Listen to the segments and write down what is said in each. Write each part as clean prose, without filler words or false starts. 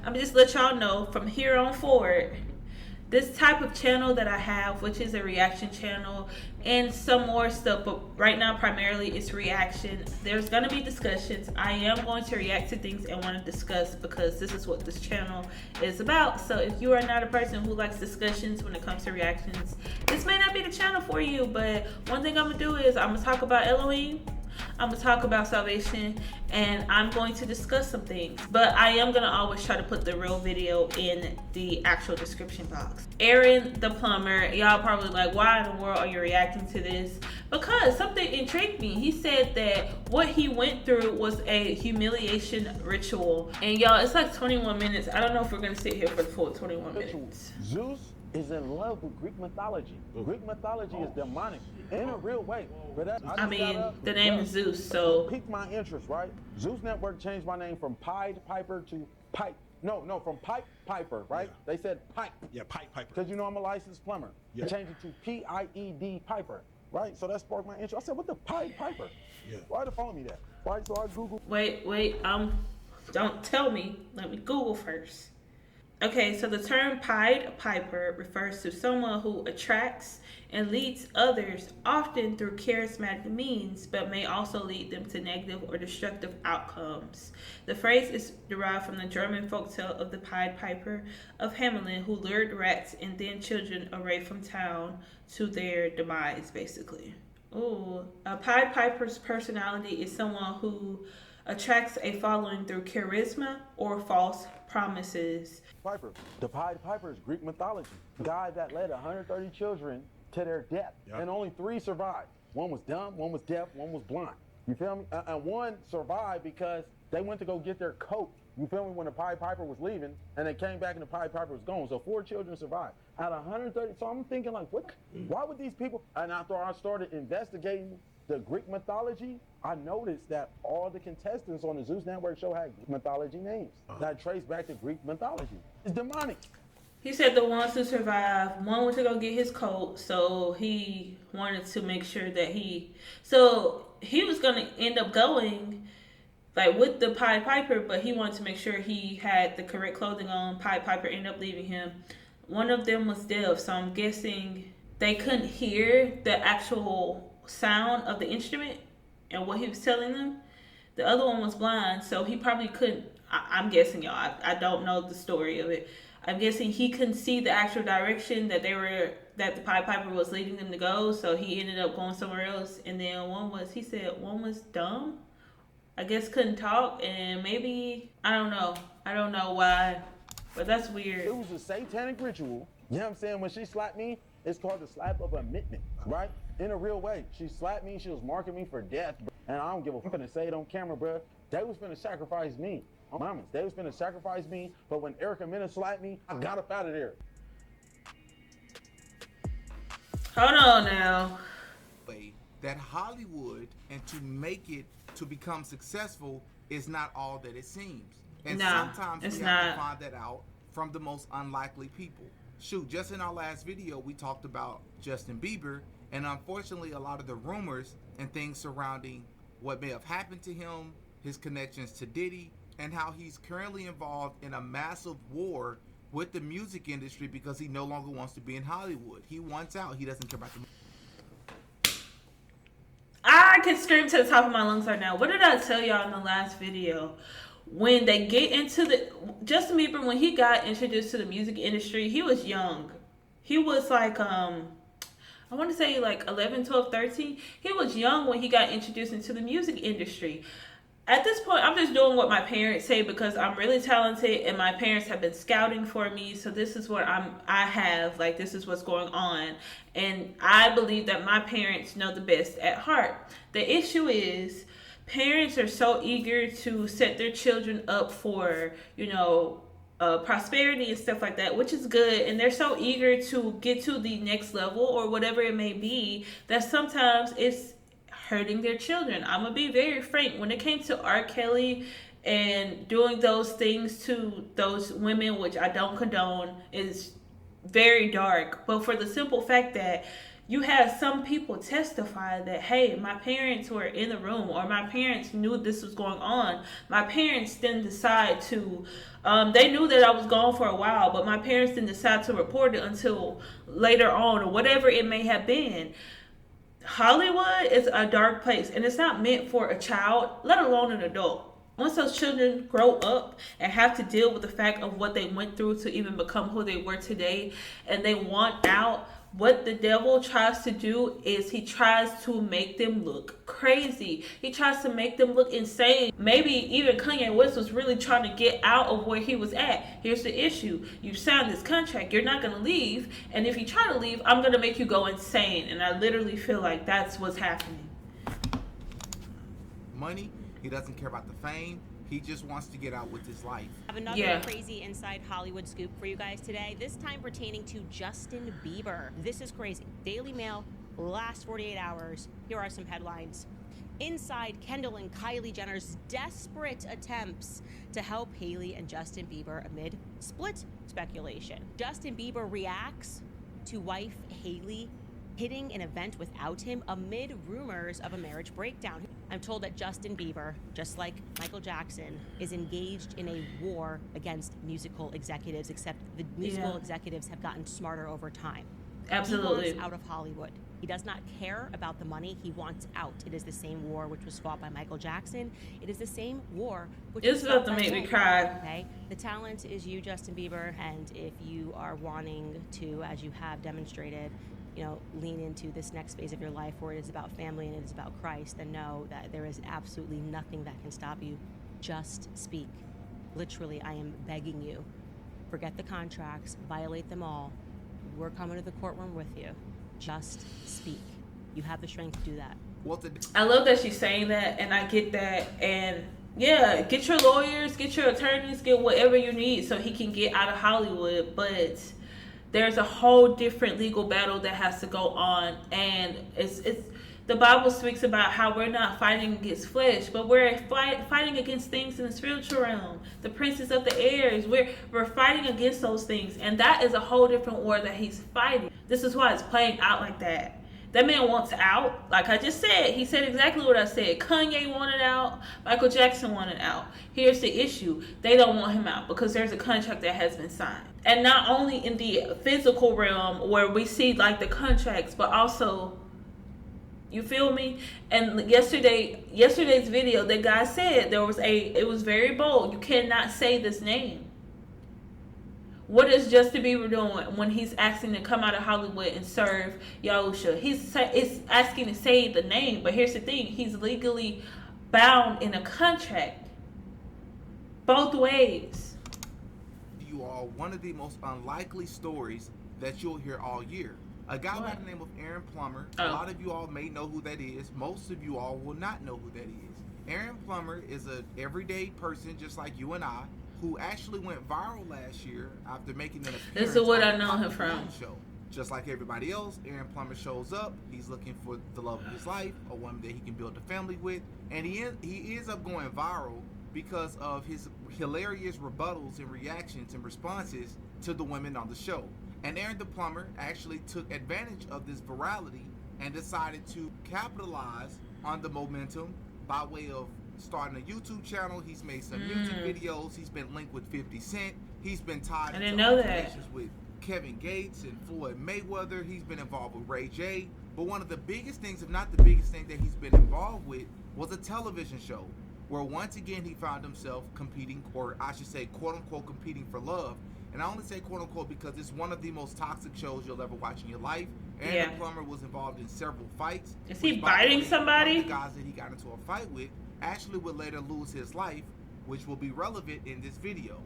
I'm just let y'all know from here on forward, this type of channel that I have, which is a reaction channel and some more stuff, but right now primarily it's reaction. There's gonna be discussions. I am going to react to things and want to discuss because this is what this channel is about. So if you are not a person who likes discussions when it comes to reactions, this may not be the channel for you. But one thing I'm gonna do is I'm gonna talk about Elohim, I'm gonna talk about salvation, and I'm going to discuss some things. But I am gonna always try to put the real video in the actual description box. Aaron the plumber, y'all probably like, why in the world are you reacting to this? Because something intrigued me. He said that what he went through was a humiliation ritual. And y'all, it's like 21 minutes. I don't know if we're gonna sit here for the full 21 minutes. Zeus is in love with Greek mythology. Greek mythology is demonic in a real way. But I mean, the name is Zeus, so piqued my interest, right? Zeus Network changed my name from Pied Piper to Pipe. No, from Pipe Piper, right? Yeah. They said Pipe. Yeah, Pipe Piper. Because you know I'm a licensed plumber. Yeah. They changed it to P-I-E-D Piper, right? So that sparked my interest. I said, what the Pied Piper? Yeah. Why they follow me that? Right? So I Googled. wait, don't tell me. Let me Google first. Okay, so the term Pied Piper refers to someone who attracts and leads others, often through charismatic means, but may also lead them to negative or destructive outcomes. The phrase is derived from the German folktale of the Pied Piper of Hamelin, who lured rats and then children away from town to their demise, basically. Ooh, a Pied Piper's personality is someone who attracts a following through charisma or false promises. Piper. The Pied Piper is Greek mythology. Guy that led 130 children to their death, and only 3 survived. One was dumb, one was deaf, one was blind. You feel me? And one survived because they went to go get their coat. You feel me? When the Pied Piper was leaving, and they came back and the Pied Piper was gone. So 4 children survived out of 130. So I'm thinking like, what? Why would these people? And after I started investigating the Greek mythology, I noticed that all the contestants on the Zues Network show had Greek mythology names that trace back to Greek mythology. It's demonic. He said the ones who survived, one went to go get his coat, so he wanted to make sure that he was going to end up going like with the Pied Piper, but he wanted to make sure he had the correct clothing on. Pied Piper ended up leaving him. One of them was deaf, so I'm guessing they couldn't hear the actual sound of the instrument and what he was telling them. The other one was blind, so he probably couldn't. I'm guessing, y'all. I don't know the story of it. I'm guessing he couldn't see the actual direction that the Pied Piper was leading them to go, so he ended up going somewhere else. And then he said one was dumb. I guess couldn't talk, and maybe I don't know why, but that's weird. It was a satanic ritual. You know what I'm saying? When she slapped me, it's called the slap of amendment, right? In a real way. She slapped me, she was marking me for death, and I don't give a fuck. I'm gonna say it on camera, bro. They was gonna sacrifice me. Mamas, they was gonna sacrifice me, but when Erica Mena slapped me, I got up out of there. Hold on now. That Hollywood, and to make it to become successful, is not all that it seems. And sometimes we have to find that out from the most unlikely people. Shoot, just in our last video, we talked about Justin Bieber, and unfortunately, a lot of the rumors and things surrounding what may have happened to him, his connections to Diddy, and how he's currently involved in a massive war with the music industry because he no longer wants to be in Hollywood. He wants out. He doesn't care about the. I can scream to the top of my lungs right now. What did I tell y'all in the last video? When they get into Justin Bieber, when he got introduced to the music industry, he was young. He was like, I want to say like 11, 12, 13. He was young when he got introduced into the music industry. At this point, I'm just doing what my parents say because I'm really talented and my parents have been scouting for me. So this is what this is what's going on. And I believe that my parents know the best at heart. The issue is parents are so eager to set their children up for, prosperity and stuff like that, which is good. And they're so eager to get to the next level or whatever it may be that sometimes it's hurting their children. I'm gonna be very frank. When it came to R. Kelly and doing those things to those women, which I don't condone, is very dark. But for the simple fact that you had some people testify that, hey, my parents were in the room, or my parents knew this was going on. My parents didn't decide to, they knew that I was gone for a while, but my parents didn't decide to report it until later on, or whatever it may have been. Hollywood is a dark place, and it's not meant for a child, let alone an adult. Once those children grow up and have to deal with the fact of what they went through to even become who they were today, and they want out, what the devil tries to do is he tries to make them look crazy. He tries to make them look insane. Maybe even Kanye West was really trying to get out of where he was at. Here's the issue. You signed this contract. You're not going to leave. And if you try to leave, I'm going to make you go insane. And I literally feel like that's what's happening. Money. He doesn't care about the fame. He just wants to get out with his life. I have another crazy inside Hollywood scoop for you guys today, this time pertaining to Justin Bieber. This is crazy. Daily Mail, last 48 hours. Here are some headlines. Inside Kendall and Kylie Jenner's desperate attempts to help Hailey and Justin Bieber amid split speculation. Justin Bieber reacts to wife Hailey hitting an event without him amid rumors of a marriage breakdown. I'm told that Justin Bieber, just like Michael Jackson, is engaged in a war against musical executives, except the musical executives have gotten smarter over time. Absolutely. He wants out of Hollywood. He does not care about the money. He wants out. It is the same war which was fought by Michael Jackson. It is the same war which was about to make me cry. Okay? The talent is you, Justin Bieber, and if you are wanting to, as you have demonstrated, lean into this next phase of your life where it is about family and it is about Christ, then know that there is absolutely nothing that can stop you. Just speak. Literally, I am begging you. Forget the contracts, violate them all. We're coming to the courtroom with you. Just speak. You have the strength to do that. I love that she's saying that, and I get that. And yeah, get your lawyers, get your attorneys, get whatever you need so he can get out of Hollywood. But there's a whole different legal battle that has to go on, and it's the Bible speaks about how we're not fighting against flesh, but we're fighting against things in the spiritual realm, the princes of the airs. We're fighting against those things, and that is a whole different war that he's fighting. This is why it's playing out like that. That man wants out. Like I just said, he said exactly what I said. Kanye wanted out. Michael Jackson wanted out. Here's the issue. They don't want him out because there's a contract that has been signed. And not only in the physical realm where we see like the contracts, but also, you feel me? And yesterday's video, the guy said it was very bold. You cannot say this name. What is Justin Bieber doing when he's asking to come out of Hollywood and serve Yahusha? He's asking to say the name, but here's the thing. He's legally bound in a contract. Both ways. You are one of the most unlikely stories that you'll hear all year. A guy by the name of Aaron Plummer. A lot of you all may know who that is. Most of you all will not know who that is. Aaron Plummer is an everyday person just like you and I, who actually went viral last year after making an appearance. This is what I know him from. Show. Just like everybody else, Aaron Plummer shows up. He's looking for the love of his life, a woman that he can build a family with, and he ends up going viral because of his hilarious rebuttals and reactions and responses to the women on the show. And Aaron the Plumber actually took advantage of this virality and decided to capitalize on the momentum by way of starting a YouTube channel. He's made some music videos. He's been linked with 50 Cent. He's been tied to relations with Kevin Gates and Floyd Mayweather. He's been involved with Ray J. But one of the biggest things, if not the biggest thing that he's been involved with, was a television show where once again he found himself competing, or I should say, quote unquote, competing for love. And I only say quote unquote because it's one of the most toxic shows you'll ever watch in your life. Aaron Plummer was involved in several fights. Is he biting somebody? One of the guys that he got into a fight with actually would later lose his life, which will be relevant in this video.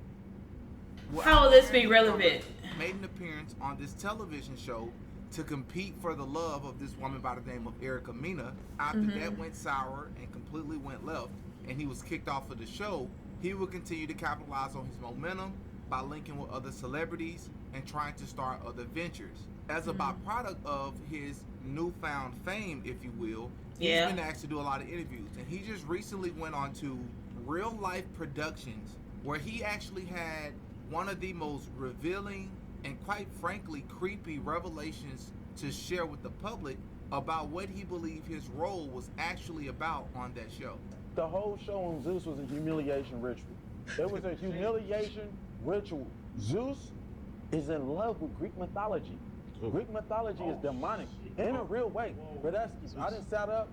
How will this be relevant? Made an appearance on this television show to compete for the love of this woman by the name of Erica Mena. After that went sour and completely went left, and he was kicked off of the show, he would continue to capitalize on his momentum by linking with other celebrities and trying to start other ventures. As a byproduct of his newfound fame, if you will, he's been asked to do a lot of interviews. And he just recently went on to Real Life Productions, where he actually had one of the most revealing and quite frankly creepy revelations to share with the public about what he believed his role was actually about on that show. The whole show on Zeus was a humiliation ritual. It was a humiliation ritual. Zeus is in love with Greek mythology. Greek mythology is demonic in a real way. But I didn't set up.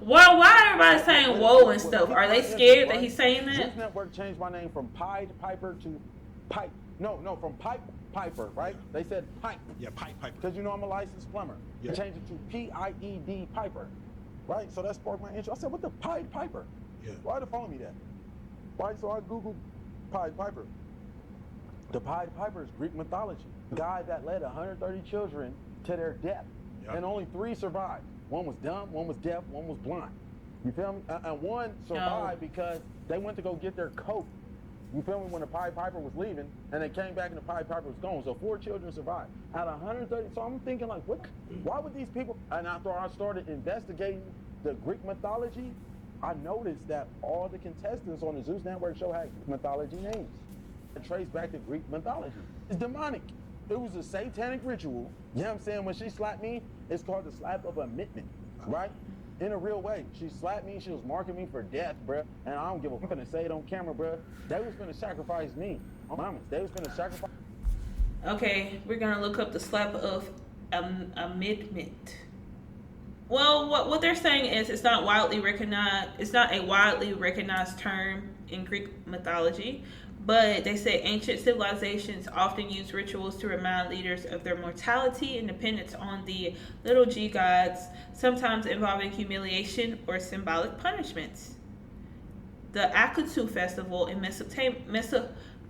Well, why everybody saying whoa and stuff? Are they scared that he's saying that? Zues Network changed my name from Pied Piper to Pipe. No, from Pipe Piper, right? They said Pipe. Yeah, Pipe Piper. Because you know I'm a licensed plumber. Yeah. They changed it to P-I-E-D Piper, right? So that sparked my interest. I said, what the Pied Piper? Yeah. Why they follow me that? Right, so I Googled Pied Piper. The Pied Piper is Greek mythology. The guy that led 130 children to their death. Yeah. And only 3 survived. One was dumb, one was deaf, one was blind. You feel me? And one survived because they went to go get their coat. You feel me? When the Pied Piper was leaving, and they came back and the Pied Piper was gone. So 4 children survived. Out of 130, so I'm thinking like, what? Why would these people? And after I started investigating the Greek mythology, I noticed that all the contestants on the Zues Network show had Greek mythology names. It traced back to Greek mythology. It's demonic. It was a satanic ritual. You know what I'm saying? When she slapped me, it's called the slap of admittment, right? In a real way. She slapped me, she was marking me for death, bruh. And I don't give a fuck. I'm gonna say it on camera, bruh. They was gonna sacrifice me. Mamas, they was gonna sacrifice. Okay, we're gonna look up the slap of admittment. Well, what they're saying is it's not widely recognized. It's not a widely recognized term in Greek mythology. But they say ancient civilizations often use rituals to remind leaders of their mortality and dependence on the little g gods, sometimes involving humiliation or symbolic punishments. The Akatu festival in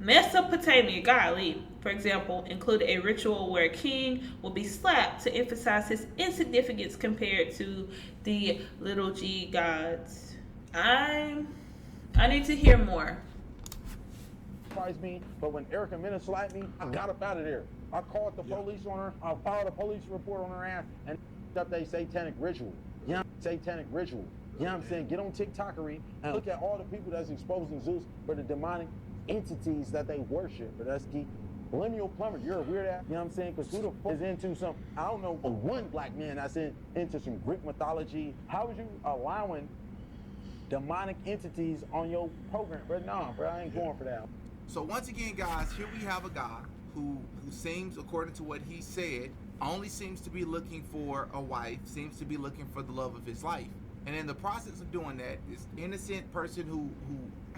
Mesopotamia, golly, for example, included a ritual where a king would be slapped to emphasize his insignificance compared to the little g gods. I need to hear more. Me, but when Erica Minna slapped me, I got up out of there. I called the police on her. I filed a police report on her ass and up they satanic ritual. You know, satanic ritual. You know what I'm saying? Get on TikTokery and look at all the people that's exposing Zeus for the demonic entities that they worship. But that's key. Millennial plumber, you're a weird ass. You know what I'm saying? Because who the fuck is into some? I don't know one black man that's into some Greek mythology. How is you allowing demonic entities on your program? But nah, bro, I ain't going for that. So once again, guys, here we have a guy who seems, according to what he said, only seems to be looking for a wife, seems to be looking for the love of his life. And in the process of doing that, this innocent person who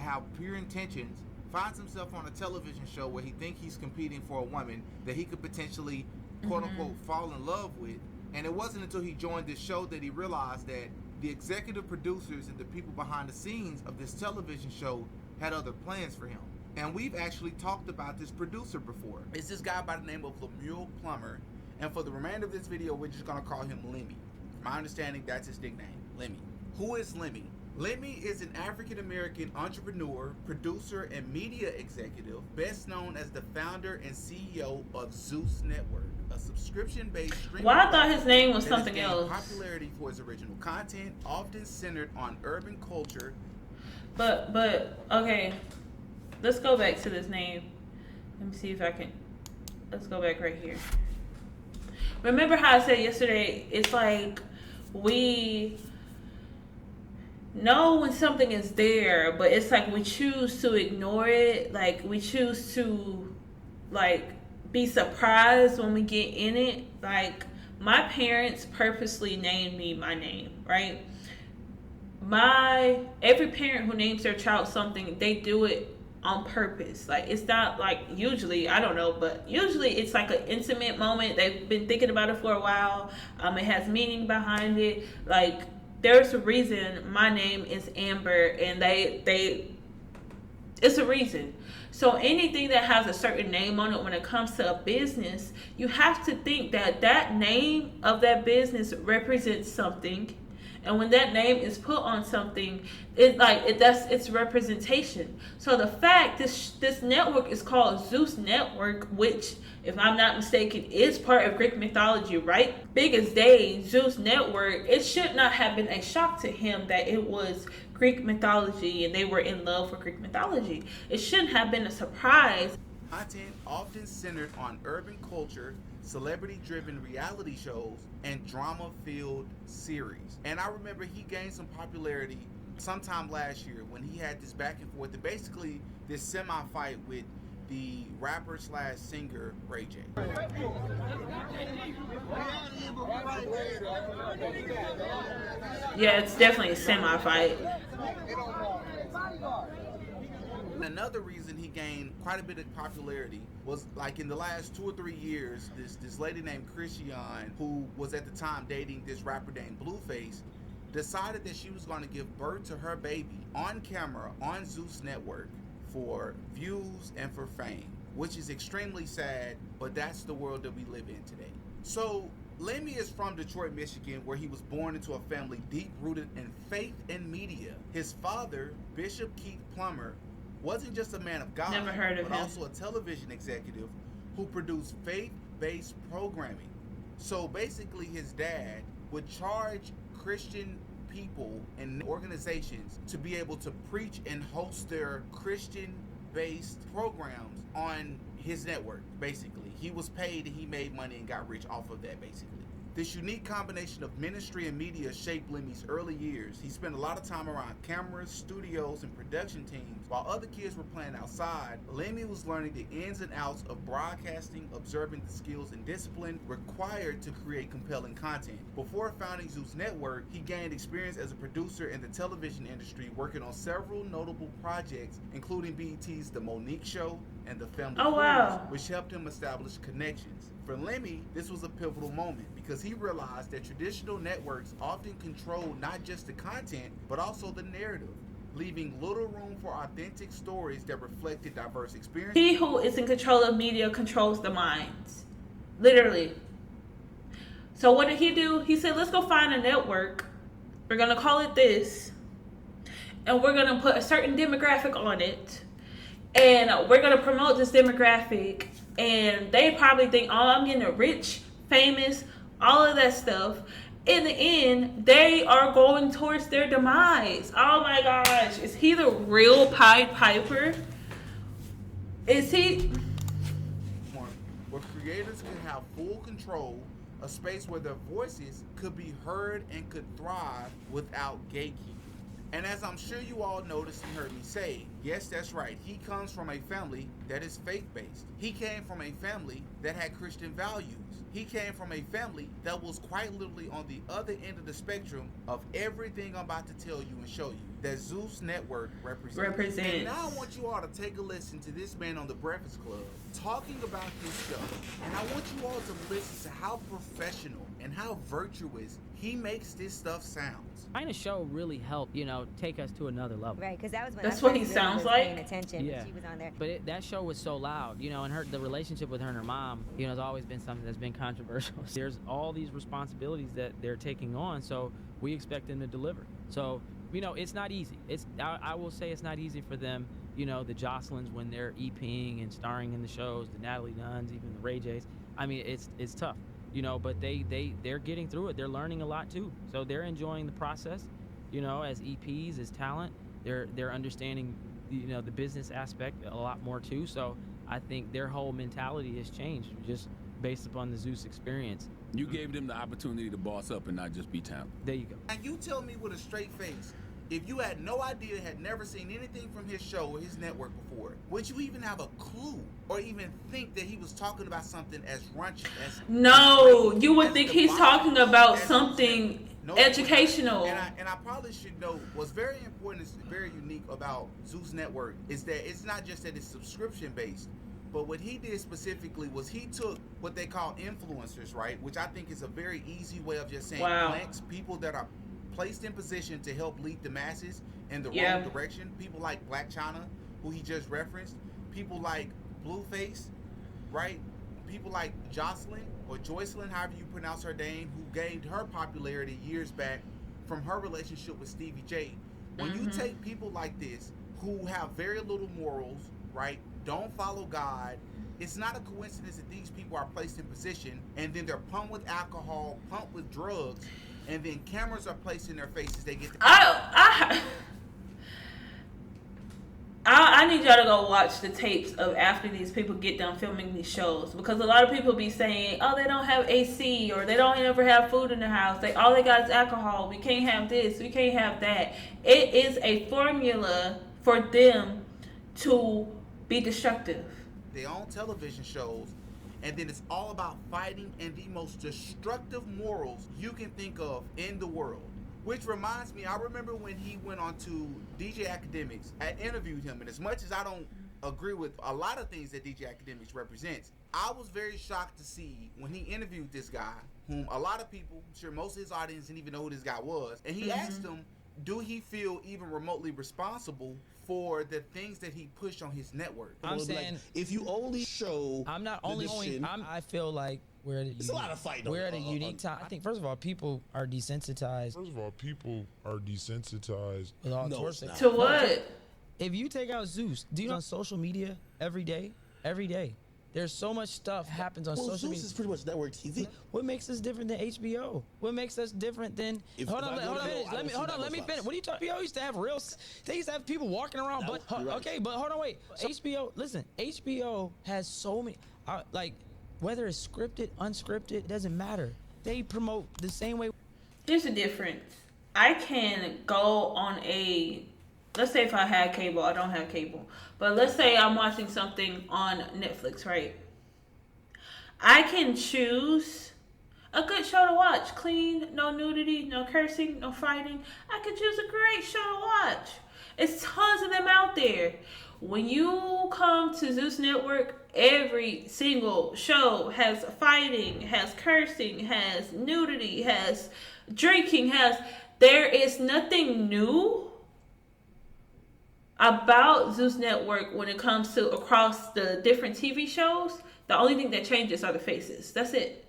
have pure intentions finds himself on a television show where he thinks he's competing for a woman that he could potentially, quote unquote, fall in love with. And it wasn't until he joined this show that he realized that the executive producers and the people behind the scenes of this television show had other plans for him. And we've actually talked about this producer before. It's this guy by the name of Lemuel Plummer. And for the remainder of this video, we're just going to call him Lemmy. From my understanding, that's his nickname, Lemmy. Who is Lemmy? Lemmy is an African-American entrepreneur, producer, and media executive, best known as the founder and CEO of Zues Network, a subscription-based streaming. Well, I thought his name was something else. Popularity for his original content, often centered on urban culture. But okay. Let's go back to this name. Let me see if I can. Let's go back right here. Remember how I said yesterday, it's like we know when something is there, but it's like we choose to ignore it. Like we choose to be surprised when we get in it. Like my parents purposely named me my name, right? Every parent who names their child something, they do it on purpose. Like it's not like usually, I don't know, but usually it's like an intimate moment. They've been thinking about it for a while. It has meaning behind it. Like there's a reason my name is Amber, and it's a reason. So anything that has a certain name on it, when it comes to a business, you have to think that that name of that business represents something. And when that name is put on something, it's representation. So the fact this network is called Zues Network, which, if I'm not mistaken, is part of Greek mythology, right? Big as day, Zues Network, it should not have been a shock to him that it was Greek mythology and they were in love with Greek mythology. It shouldn't have been a surprise. Content often centered on urban culture, celebrity-driven reality shows, and drama-filled series. And I remember he gained some popularity sometime last year when he had this back and forth, and basically this semi-fight with the rapper / singer Ray J. Yeah, it's definitely a semi-fight. Another reason he gained quite a bit of popularity was like in the last 2 or 3 years, this lady named Christian, who was at the time dating this rapper named Blueface, decided that she was going to give birth to her baby on camera on Zues Network for views and for fame, which is extremely sad, but that's the world that we live in today. So Lemmy is from Detroit, Michigan, where he was born into a family deep-rooted in faith and media. His father, Bishop Keith Plummer, wasn't just a man of God, Never heard of but him. also a television executive who produced faith-based programming. So basically his dad would charge Christian people and organizations to be able to preach and host their Christian-based programs on his network. Basically, he was paid and he made money and got rich off of that. Basically, this unique combination of ministry and media shaped Lemmy's early years. He spent a lot of time around cameras, studios, and production teams. While other kids were playing outside, Lemmy was learning the ins and outs of broadcasting, observing the skills and discipline required to create compelling content. Before founding Zues Network, he gained experience as a producer in the television industry, working on several notable projects, including BET's The Monique Show and The Family Feud, which helped him establish connections. For Lemmy, this was a pivotal moment because he realized that traditional networks often control not just the content, but also the narrative, leaving little room for authentic stories that reflected diverse experiences. He who is in control of media controls the minds. Literally. So what did he do? He said, let's go find a network. We're going to call it this. And we're going to put a certain demographic on it. And we're going to promote this demographic. And they probably think, oh, I'm getting rich, famous, all of that stuff. In the end, they are going towards their demise. Oh my gosh. Is he the real Pied Piper? Is he? Where creators could have full control, a space where their voices could be heard and could thrive without gatekeeping. And as I'm sure you all noticed and heard me say, yes, that's right, he comes from a family that is faith-based. He came from a family that had Christian values. He came from a family that was quite literally on the other end of the spectrum of everything I'm about to tell you and show you that Zues Network represents. And now I want you all to take a listen to this man on The Breakfast Club talking about his show. And I want you all to listen to how professional and how virtuous he makes this stuff sound. Trying to show really helped, take us to another level. Right, because that was when that's I what he really sounds was like. paying attention. Yeah. She was on there. But that show was so loud, and the relationship with her and her mom, has always been something that's been controversial. There's all these responsibilities that they're taking on, so we expect them to deliver. So, it's not easy. I will say it's not easy for them. The Jocelyn's when they're EPing and starring in the shows, the Natalie Nunns, even the Ray J's. I mean, it's tough. But they're getting through it. They're learning a lot too. So they're enjoying the process, as EPs, as talent. They're understanding, the business aspect a lot more too. So I think their whole mentality has changed just based upon the Zues experience. You gave them the opportunity to boss up and not just be talent. There you go. And you tell me with a straight face, if you had no idea, had never seen anything from his show or his network before, would you even have a clue or even think that he was talking about something as raunchy as... No, you would think he's talking about something educational. And I probably should know what's very important, is very unique about Zues Network is that it's not just that it's subscription based, but what he did specifically was he took what they call influencers, right? Which I think is a very easy way of just saying plants, people that are placed in position to help lead the masses in the wrong direction. People like Black China, who he just referenced. People like Blueface, right? People like Jocelyn or Joycelyn, however you pronounce her name, who gained her popularity years back from her relationship with Stevie J. When you take people like this who have very little morals, right? Don't follow God. It's not a coincidence that these people are placed in position and then they're pumped with alcohol, pumped with drugs, and then cameras are placed in their faces. They get. I need y'all to go watch the tapes of after these people get done filming these shows, because a lot of people be saying, oh, they don't have AC, or they don't ever have food in the house. All they got is alcohol. We can't have this. We can't have that. It is a formula for them to be destructive. They own television shows, and then it's all about fighting and the most destructive morals you can think of in the world. Which reminds me, I remember when he went on to DJ Academics. I interviewed him, and as much as I don't agree with a lot of things that DJ Academics represents, I was very shocked to see when he interviewed this guy, whom a lot of people, I'm sure most of his audience didn't even know who this guy was, and he asked him, do he feel even remotely responsible for the things that he pushed on his network? I'm saying, if you only show, I'm not only showing. I feel like we're at a a lot of fighting. We're at a unique time. I think, first of all, people are desensitized. With all sorts of to what? If you take out Zeus, do you know on social media every day? There's so much stuff happens on social media. Zeus is pretty much network TV. What makes us different than HBO? What makes us different than? Hold on, let me finish. What are you talking? HBO used to have they used to have people walking around. But okay, but hold on, wait. HBO, listen. HBO has so many. Whether it's scripted, unscripted, it doesn't matter. They promote the same way. There's a difference. I can go on let's say if I had cable, I don't have cable, but let's say I'm watching something on Netflix, right? I can choose a good show to watch. Clean, no nudity, no cursing, no fighting. I can choose a great show to watch. It's tons of them out there. When you come to Zues Network, every single show has fighting, has cursing, has nudity, has drinking, there is nothing new about Zues Network when it comes to across the different TV shows. The only thing that changes are the faces. That's it.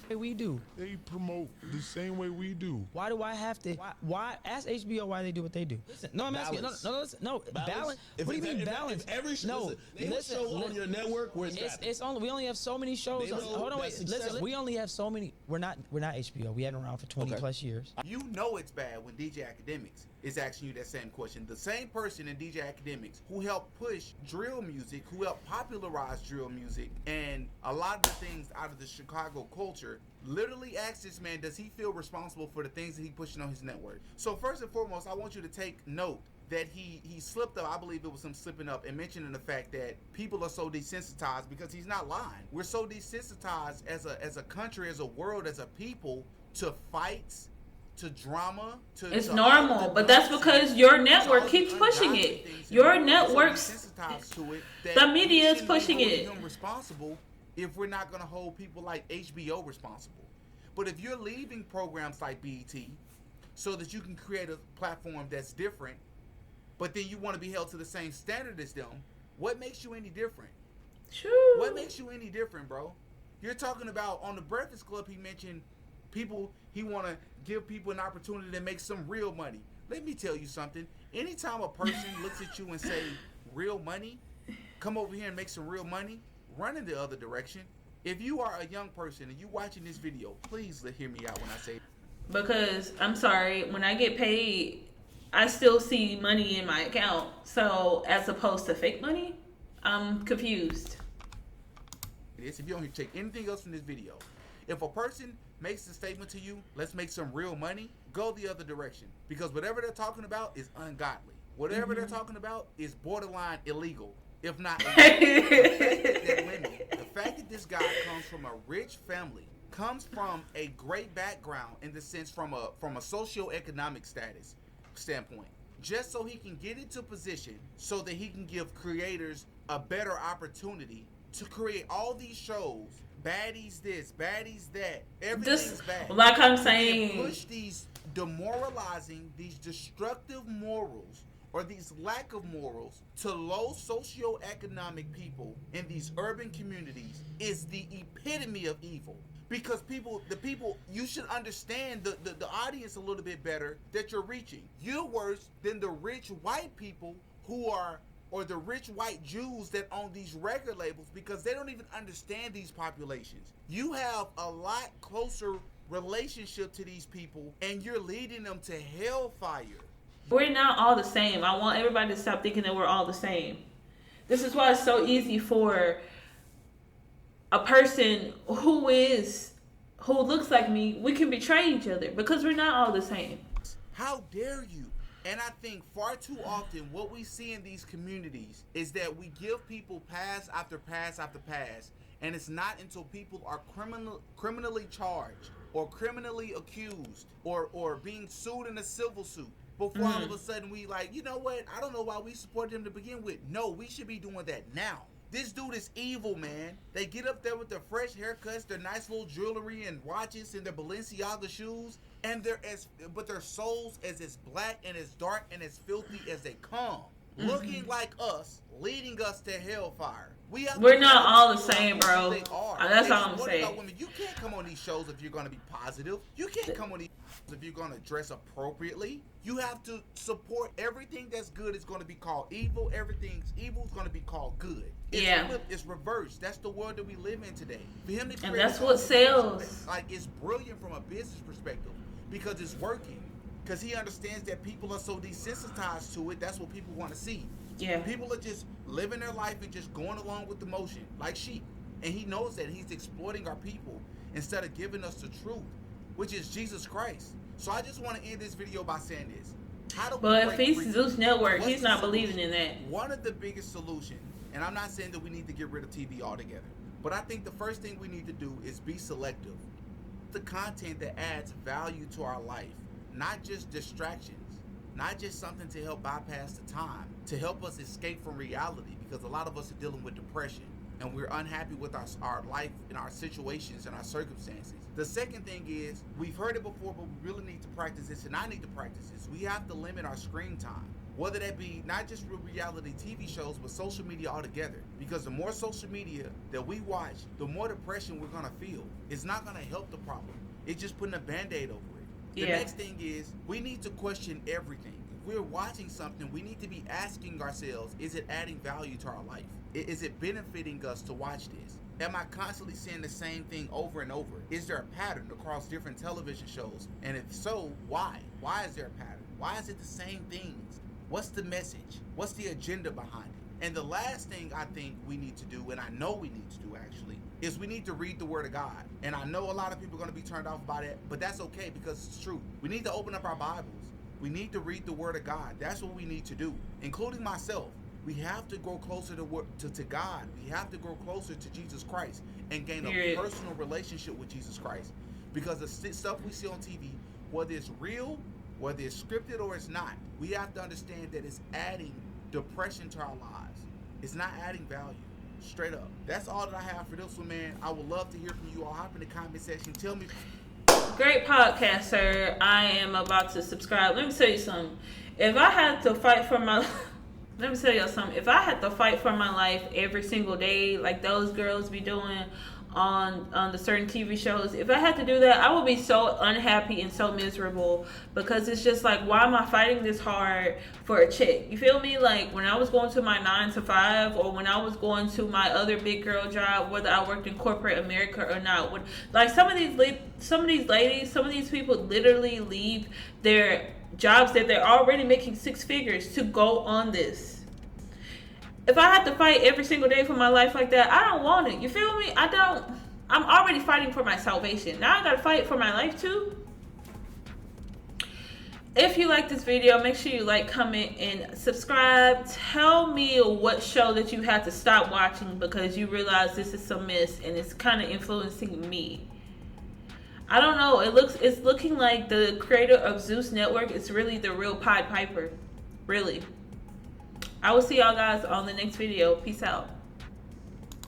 We do. They promote the same way we do. Why do I have to? Why ask HBO why they do what they do? Listen, no, I'm asking. No, balance. What do you mean balance? Every show, show on your network where it's only we only have so many shows. Hold on, wait. Listen, we only have so many. We're not HBO. We haven't been around for 20 plus years. You know it's bad when DJ Academics is asking you that same question. The same person in DJ Academics who helped push drill music, who helped popularize drill music, and a lot of the things out of the Chicago culture, literally asked this man, does he feel responsible for the things that he pushing on his network? So first and foremost, I want you to take note that he slipped up. I believe it was him slipping up and mentioning the fact that people are so desensitized, because he's not lying. We're so desensitized as a country, as a world, as a people, to fights, to drama, it's normal, but that's because your network keeps pushing it. Your networks, the media is pushing it. Responsible if we're not going to hold people like HBO responsible. But if you're leaving programs like BET so that you can create a platform that's different, but then you want to be held to the same standard as them, what makes you any different? True. What makes you any different, bro? You're talking about on the Breakfast Club, he mentioned people, he want to give people an opportunity to make some real money. Let me tell you something. Anytime a person looks at you and say, real money, come over here and make some real money, run in the other direction. If you are a young person and you watching this video, please hear me out when I say, because I'm sorry, when I get paid, I still see money in my account. So as opposed to fake money, I'm confused. If you don't take anything else from this video, if a person makes a statement to you, let's make some real money, go the other direction. Because whatever they're talking about is ungodly. Whatever they're talking about is borderline illegal, if not illegal. The fact that this guy comes from a rich family, comes from a great background in the sense from a socioeconomic standpoint, just so he can get into position so that he can give creators a better opportunity to create all these shows. Baddies this, baddies that. Everything's bad. Like I'm saying, push these demoralizing, these destructive morals, or these lack of morals to low socioeconomic people in these urban communities is the epitome of evil. Because the people, you should understand the audience a little bit better that you're reaching. You're worse than the rich white people or the rich white Jews that own these record labels, because they don't even understand these populations. You have a lot closer relationship to these people, and you're leading them to hellfire. We're not all the same. I want everybody to stop thinking that we're all the same. This is why it's so easy for a person who looks like me, we can betray each other because we're not all the same. How dare you? And I think far too often what we see in these communities is that we give people pass after pass after pass, and it's not until people are criminally charged or criminally accused or being sued in a civil suit before all of a sudden we like, you know what, I don't know why we supported him to begin with. No, we should be doing that now. This dude is evil, man. They get up there with their fresh haircuts, their nice little jewelry and watches and their Balenciaga shoes, and but their souls as black and as dark and as filthy as they come. Looking like us, leading us to hellfire. We're not all the same, bro. That's all I'm saying. Women. You can't come on these shows if you're going to be positive. You can't come on these shows if you're going to dress appropriately. You have to support everything that's good is going to be called evil. Everything's evil is going to be called good. It's reversed. That's the world that we live in today. For him to and that's what sells. Like, it's brilliant from a business perspective because it's working. Because he understands that people are so desensitized to it. That's what people want to see. Yeah. People are just living their life and just going along with the motion like sheep. And he knows that he's exploiting our people instead of giving us the truth, which is Jesus Christ. So I just want to end this video by saying this. But if he's Zues Network, he's not believing in that. One of the biggest solutions, and I'm not saying that we need to get rid of TV altogether, but I think the first thing we need to do is be selective. The content that adds value to our life, not just distractions, not just something to help bypass the time, to help us escape from reality, because a lot of us are dealing with depression and we're unhappy with our life and our situations and our circumstances. The second thing is, we've heard it before, but we really need to practice this, and I need to practice this. We have to limit our screen time, whether that be not just real reality TV shows, but social media altogether. Because the more social media that we watch, the more depression we're gonna feel. It's not gonna help the problem. It's just putting a Band-Aid over it. The next thing is, we need to question everything. If we're watching something, we need to be asking ourselves, is it adding value to our life? Is it benefiting us to watch this? Am I constantly seeing the same thing over and over? Is there a pattern across different television shows? And if so, why? Why is there a pattern? Why is it the same things? What's the message? What's the agenda behind it? And the last thing I think we need to do, and I know we need to do actually, is we need to read the Word of God. And I know a lot of people are going to be turned off by that, but that's okay because it's true. We need to open up our Bibles. We need to read the Word of God. That's what we need to do, including myself. We have to grow closer to God. We have to grow closer to Jesus Christ and gain a personal relationship with Jesus Christ. Because the stuff we see on TV, whether it's real, whether it's scripted or it's not, we have to understand that it's adding depression to our lives. It's not adding value. Straight up. That's all that I have for this one, man. I would love to hear from you all. Hop in the comment section. Tell me. Great podcast, sir. I am about to subscribe. Let me tell you something. If I had to fight for my... Let me tell you something. If I had to fight for my life every single day, like those girls be doing on the certain TV shows, if I had to do that, I would be so unhappy and so miserable because it's just like, why am I fighting this hard for a check? You feel me? Like when I was going to my 9 to 5 or when I was going to my other big girl job, whether I worked in corporate America or not, like some of these ladies, some of these people literally leave their jobs that they're already making 6 figures to go on this. If I had to fight every single day for my life like that, I don't want it. You feel me? I'm already fighting for my salvation. Now I gotta fight for my life too. If you like this video, make sure you like, comment, and subscribe. Tell me what show that you had to stop watching because you realize this is some mess and it's kind of influencing me. I don't know. It's looking like the creator of Zues Network is really the real Pied Piper. Really. I will see y'all guys on the next video. Peace out.